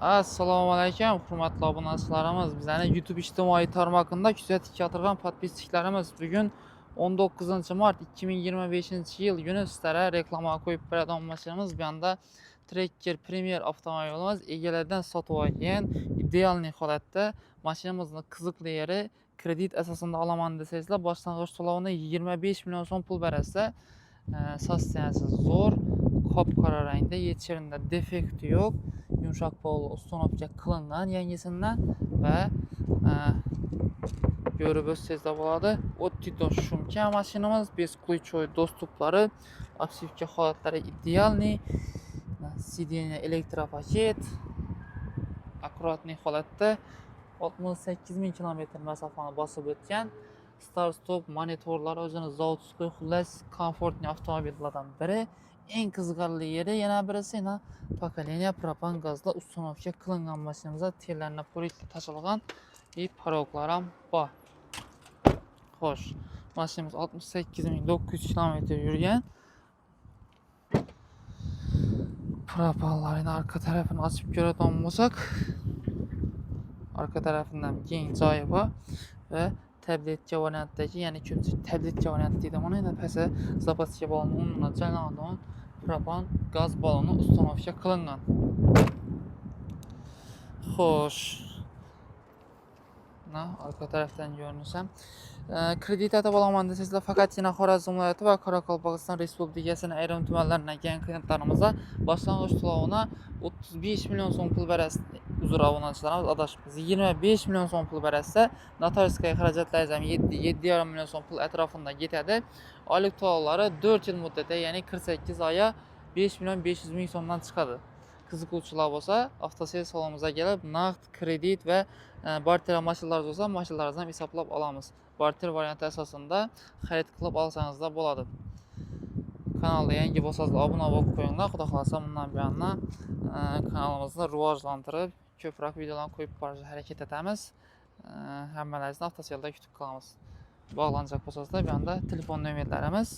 Assalomu alaykum, hurmatli obunachilarimiz. Bizning YouTube ijtimoiy tarmog'ida kuzatib o'tirgan podpischilarimiz bugun 19-mart 2025-yil kuni sizlarga reklama qo'yib beradigan mashinamiz. Bu yerda Tracker Premier avtomobilimiz egalaridan sotib olgan ideal holatda. Mashinamizning qiziqli yeri kredit asosida olaman desangizlar, boshlang'ich to'lovini 25 million so'm pul berasiz. Sosteniyasi zo'r, qop-qora rangda, yechimda defekti yo'q. Yumshoq bog'li ustonovka qilingan yangisidan va ko'rib o'tsangizlar bo'ladi. O'ttido shumka mashinamiz, bez ключевой dostuplari, obsivka holatlari idealniy, sideniya elektropaket, akkuratniy holatda 68 000 kilometr masofani bosib o'tgan. Start stop monitorlari o'zini zavodskiy, xullas komfortli avtomobillardan biri. Eng qiziqarli yeri yana birisi pokoleniya propan gazda ustonovka qilingan mashinamizda tellarni polikka tashilgan va paroglar ham bor. Xo'sh, mashinamiz 68 900 km yurgan. Propanlarning arka tarafini ochib ko'radigan bo'lsak, arka tarafidan keng joyi bor va tabletcha variantdagi, ya'ni ko'pchilik tabletcha variant deydi. Mana endi pastda zapaska baloni o'rnida joylangan propan gaz baloni ustonovka qilingan. Xo'sh, arka tarafdan ko'rinsam, kredit atib olaman desangizlar, faqatgina Xorazm viloyati va Qoraqalpog'iston Respublikasining ayrim tumanlaridan kelgan klientlarimizga boshlang'ich to'lovini 35 million so'm pul berasiz. Uzr obunachilarimiz adashibmiz. 25 million so'm pul berasiz. Notariskiy xarajatlaringiz ham 7,5 million so'm pul atrofida ketadi. Oylik to'lovlari 4 yil muddatda, ya'ni 48 oyga 5 million 500 ming so'mdan chiqadi. Qiziquvchilar bo'lsa, avtosel salonimizga kelib, naqd, kredit va barter mashinalar bo'lsa, mashinalaringizni ham hisoblab olamiz. Barter varianti asosida xarid qilib olsangiz bo'ladi. Kanalga yangi bo'lsangiz, obuna bo'lib qo'yinglar. Xudo xolasa bundan buyon kanalimizni rivojlantirib, ko'proq videolarni qo'yib borishga harakat etamiz. Hammalaringizni avtoselda kutib qolamiz. Bog'lanajak bo'lsangiz, bu yerda telefon nomerlarimiz,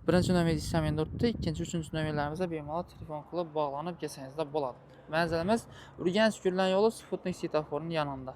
birinchi nomer ishlamay turibdi, ikkinchi, uchinchi nomerlarimizga bemalol telefon qilib bog'lanib kelsangiz bo'ladi. Manzilimiz Urganch Gullan yo'li Sputnik svetoforning yonida.